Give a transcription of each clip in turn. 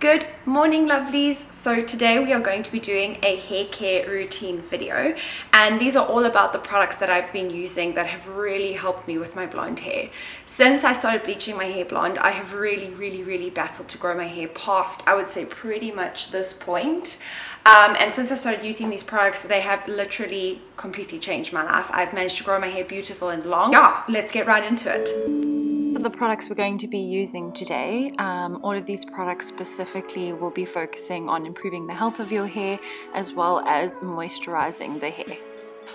Good morning, lovelies. So today we are going to be doing a hair care routine video, and these are all about the products that I've been using that have really helped me with my blonde hair. Since I started bleaching my hair blonde, I have really battled to grow my hair past, I would say, pretty much this point. And since I started using these products, they have literally completely changed my life. I've managed to grow my hair beautiful and long. Yeah, let's get right into it. The products we're going to be using today, all of these products specifically will be focusing on improving the health of your hair as well as moisturizing the hair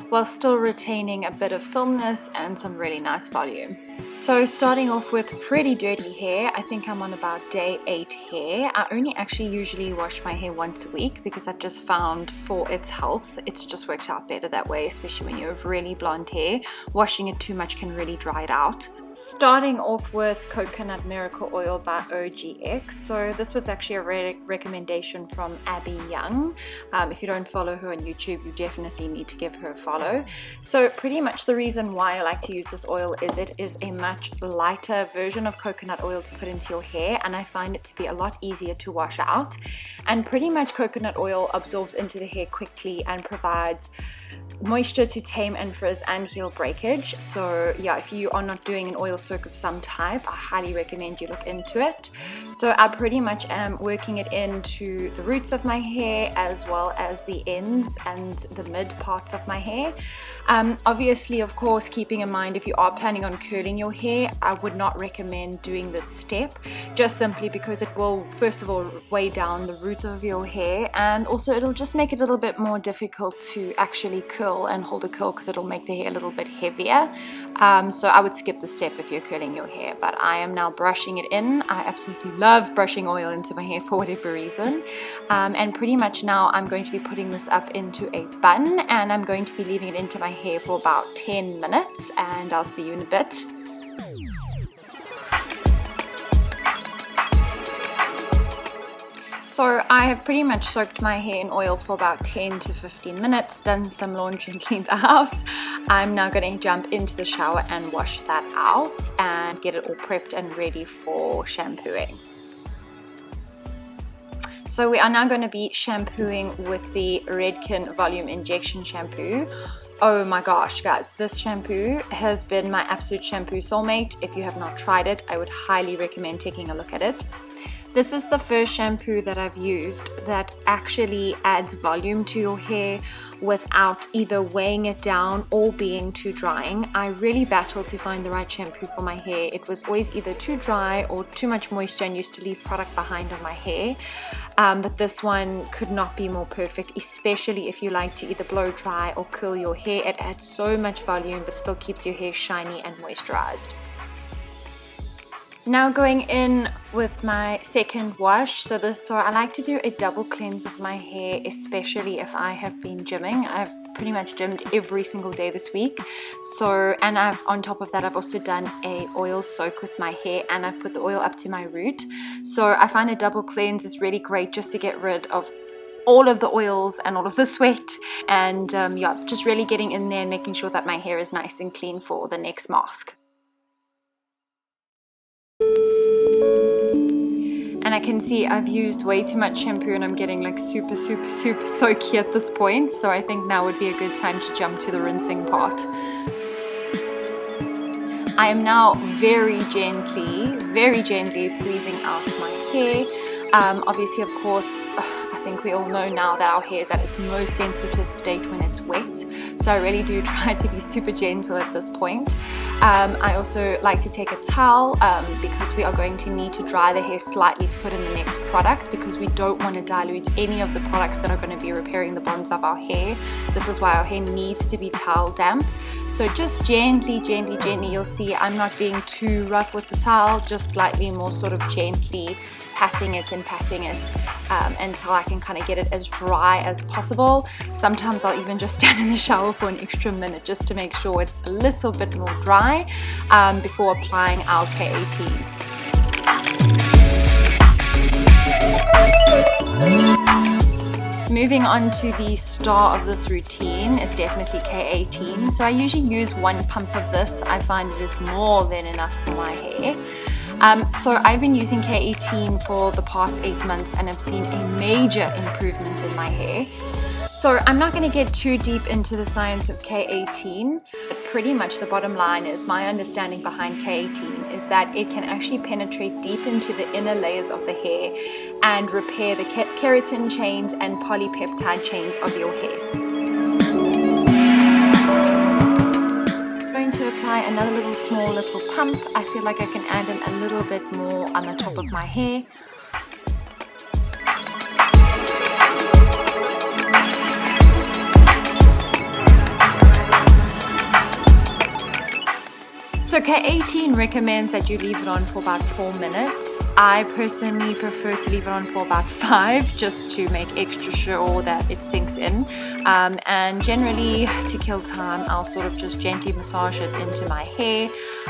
while still retaining a bit of filmness and some really nice volume. So starting off with pretty dirty hair, I think I'm on about day 8 hair. I only actually usually wash my hair once a week because I've just found for its health, it's just worked out better that way, especially when you have really blonde hair. Washing it too much can really dry it out. Starting off with Coconut Miracle Oil by OGX. So this was actually a recommendation from Abby Young. If you don't follow her on YouTube, you definitely need to give her a follow. So pretty much the reason why I like to use this oil is it is a much lighter version of coconut oil to put into your hair, and I find it to be a lot easier to wash out. And pretty much coconut oil absorbs into the hair quickly and provides moisture to tame and frizz and heal breakage. So yeah, if you are not doing an oil soak of some type, I highly recommend you look into it. So I pretty much am working it into the roots of my hair as well as the ends and the mid parts of my hair. Obviously, of course, keeping in mind if you are planning on curling your hair, I would not recommend doing this step, just simply because it will first of all weigh down the roots of your hair, and also it'll just make it a little bit more difficult to actually curl and hold a curl because it'll make the hair a little bit heavier. So I would skip the step if you're curling your hair, but I am now brushing it in. I absolutely love brushing oil into my hair for whatever reason. And pretty much now I'm going to be putting this up into a bun, and I'm going to be leaving it into my hair for about 10 minutes, and I'll see you in a bit. So I have pretty much soaked my hair in oil for about 10 to 15 minutes, done some laundry and cleaned the house. I'm now going to jump into the shower and wash that out and get it all prepped and ready for shampooing. So we are now going to be shampooing with the Redken Volume Injection Shampoo. Oh my gosh, guys, this shampoo has been my absolute shampoo soulmate. If you have not tried it, I would highly recommend taking a look at it. This is the first shampoo that I've used that actually adds volume to your hair without either weighing it down or being too drying. I really battled to find the right shampoo for my hair. It was always either too dry or too much moisture and used to leave product behind on my hair. But this one could not be more perfect, especially if you like to either blow dry or curl your hair. It adds so much volume but still keeps your hair shiny and moisturized. Now going in with my second wash. So I like to do a double cleanse of my hair, especially if I have been gymming. I've pretty much gymmed every single day this week. And on top of that, I've also done a oil soak with my hair, and I've put the oil up to my root. So I find a double cleanse is really great just to get rid of all of the oils and all of the sweat, and yeah, just really getting in there and making sure that my hair is nice and clean for the next mask. And I can see I've used way too much shampoo and I'm getting like super soaky at this point. So I think now would be a good time to jump to the rinsing part. I am now very gently squeezing out my hair. Obviously, of course, I think we all know now that our hair is at its most sensitive state when it's wet. So I really do try to be super gentle at this point. I also like to take a towel because we are going to need to dry the hair slightly to put in the next product, because we don't want to dilute any of the products that are going to be repairing the bonds of our hair. This is why our hair needs to be towel damp. So just gently, you'll see I'm not being too rough with the towel, just slightly more sort of gently patting it until I can kind of get it as dry as possible. Sometimes I'll even just stand in the shower for an extra minute just to make sure it's a little bit more dry before applying our K18. Moving on to the star of this routine is definitely K18. So I usually use 1 pump of this. I find it is more than enough for my hair. So I've been using K18 for the past 8 months and I've seen a major improvement in my hair. So I'm not going to get too deep into the science of K18, but pretty much the bottom line is my understanding behind K18 is that it can actually penetrate deep into the inner layers of the hair and repair the keratin chains and polypeptide chains of your hair. I'm going to apply another small little pump. I feel like I can add in a little bit more on the top of my hair. So K18 recommends that you leave it on for about 4 minutes. I personally prefer to leave it on for about 5 just to make extra sure that it sinks in. And generally, to kill time, I'll sort of just gently massage it into my hair.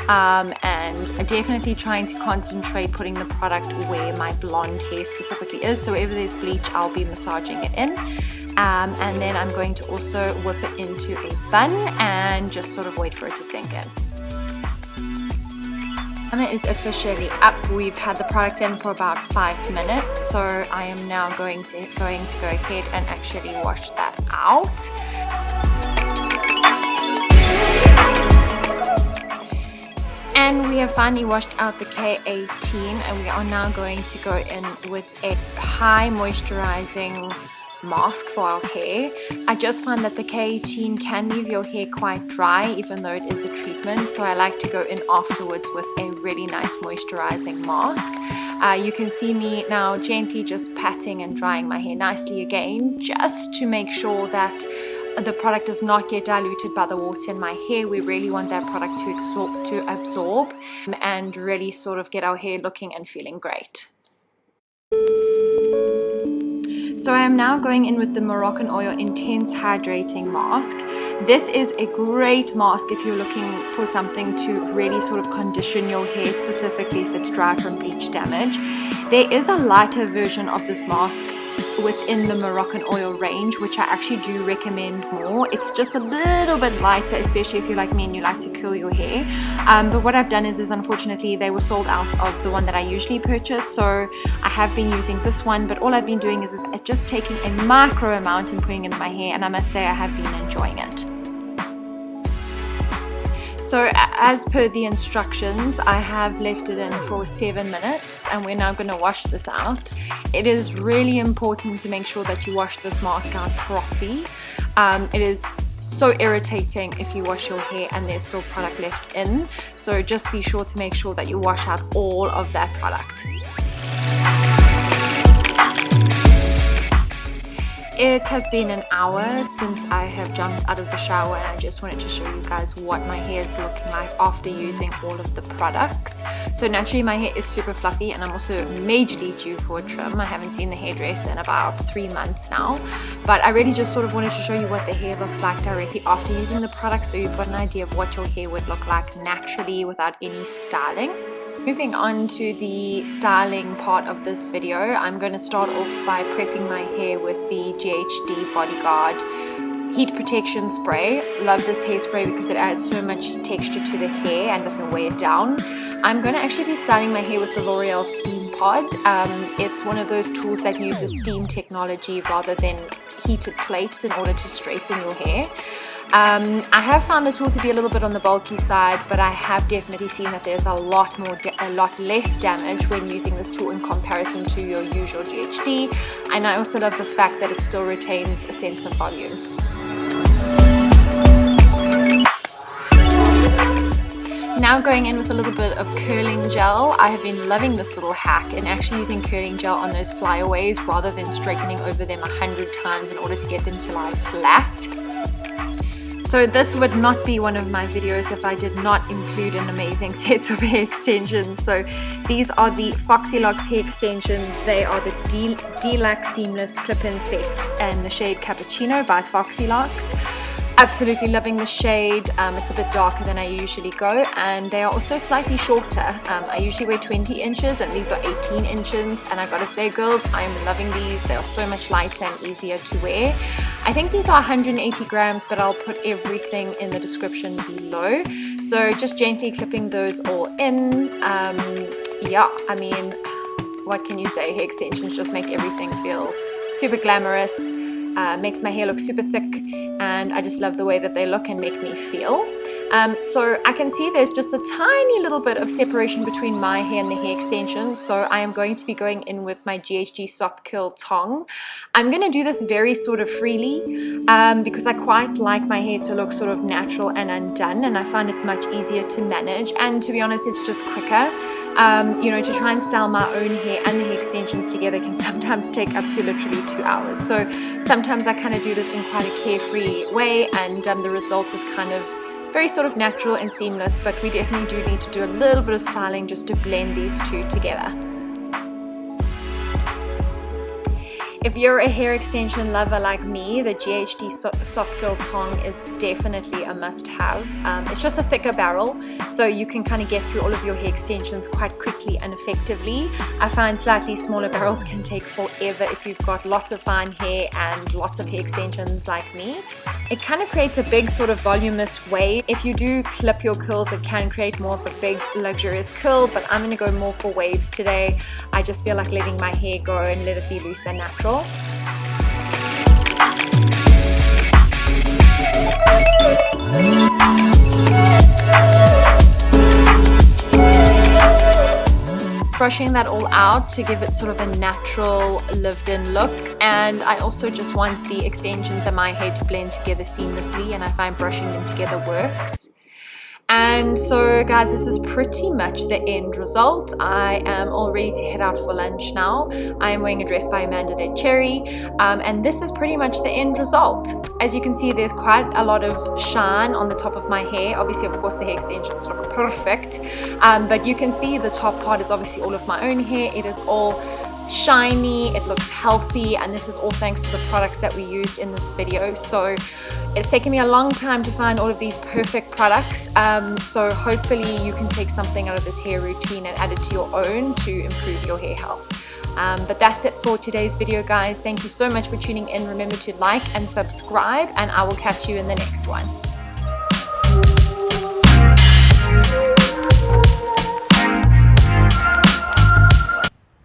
And I'm definitely trying to concentrate putting the product where my blonde hair specifically is. So wherever there's bleach, I'll be massaging it in. And then I'm going to also whip it into a bun and just sort of wait for it to sink in. Timer is officially up. We've had the product in for about 5 minutes, so I am now going to go ahead and actually wash that out. And we have finally washed out the K18 and we are now going to go in with a high moisturizing mask for our hair. I just find that the K18 can leave your hair quite dry even though it is a treatment, so I like to go in afterwards with a really nice moisturizing mask. You can see me now gently just patting and drying my hair nicely again, just to make sure that the product does not get diluted by the water in my hair. We really want that product to absorb and really sort of get our hair looking and feeling great. So I am now going in with the Moroccan Oil Intense Hydrating Mask. This is a great mask if you're looking for something to really sort of condition your hair, specifically if it's dry from bleach damage. There is a lighter version of this mask within the Moroccan Oil range, which I actually do recommend more. It's just a little bit lighter, especially if you're like me and you like to curl your hair. But what I've done is unfortunately they were sold out of the one that I usually purchase, so I have been using this one, but all I've been doing is just taking a micro amount and putting it in my hair, and I must say I have been enjoying it. So as per the instructions, I have left it in for 7 minutes and we're now going to wash this out. It is really important to make sure that you wash this mask out properly. It is so irritating if you wash your hair and there's still product left in. So just be sure to make sure that you wash out all of that product. It has been an hour since I have jumped out of the shower and I just wanted to show you guys what my hair is looking like after using all of the products. So naturally my hair is super fluffy and I'm also majorly due for a trim. I haven't seen the hairdresser in about 3 months now, but I really just sort of wanted to show you what the hair looks like directly after using the product, so you've got an idea of what your hair would look like naturally without any styling. Moving on to the styling part of this video, I'm going to start off by prepping my hair with the GHD Bodyguard Heat Protection Spray. Love this hairspray because it adds so much texture to the hair and doesn't weigh it down. I'm going to actually be styling my hair with the Loreal Steam Pod. It's one of those tools that uses steam technology rather than heated plates in order to straighten your hair. I have found the tool to be a little bit on the bulky side, but I have definitely seen that there's a lot less damage when using this tool in comparison to your usual GHD, and I also love the fact that it still retains a sense of volume. Now going in with a little bit of curling gel. I have been loving this little hack and actually using curling gel on those flyaways rather than straightening over them 100 times in order to get them to lie flat. So this would not be one of my videos if I did not include an amazing set of hair extensions. So these are the Foxy Lock hair extensions. They are the Deluxe Seamless Clip-In Set and the shade Cappuccino by Foxy Locks. Absolutely loving the shade. It's a bit darker than I usually go, and they are also slightly shorter. I usually wear 20 inches and these are 18 inches, and I gotta say girls, I'm loving these. They are so much lighter and easier to wear. I think these are 180 grams, but I'll put everything in the description below. So just gently clipping those all in. yeah, I mean, what can you say? Hair extensions just make everything feel super glamorous, makes my hair look super thick, and I just love the way that they look and make me feel. So I can see there's just a tiny little bit of separation between my hair and the hair extensions, so I am going to be going in with my GHD Soft Curl tong. I'm going to do this very sort of freely because I quite like my hair to look sort of natural and undone, and I find it's much easier to manage, and to be honest, it's just quicker. You know, to try and style my own hair and the hair extensions together can sometimes take up to literally 2 hours. So sometimes I kind of do this in quite a carefree way, and the result is kind of very sort of natural and seamless, but we definitely do need to do a little bit of styling just to blend these two together. If you're a hair extension lover like me, the GHD Soft Curl tong is definitely a must-have. It's just a thicker barrel, so you can kind of get through all of your hair extensions quite quickly and effectively. I find slightly smaller barrels can take forever if you've got lots of fine hair and lots of hair extensions like me. It kind of creates a big sort of voluminous wave. If you do clip your curls, it can create more of a big luxurious curl, but I'm going to go more for waves today. I just feel like letting my hair go and let it be loose and natural. Brushing that all out to give it sort of a natural lived-in look, and I also just want the extensions and my hair to blend together seamlessly, and I find brushing them together works. And so guys, this is pretty much the end result. I am all ready to head out for lunch now. I am wearing a dress by Amanda de Cherry, and this is pretty much the end result. As you can see, there's quite a lot of shine on the top of my hair. Obviously, of course, the hair extensions look perfect, but you can see the top part is obviously all of my own hair. It is all shiny, it looks healthy, and this is all thanks to the products that we used in this video. So it's taken me a long time to find all of these perfect products, so hopefully you can take something out of this hair routine and add it to your own to improve your hair health. But that's it for today's video, guys. Thank you so much for tuning in. Remember to like and subscribe, and I will catch you in the next one.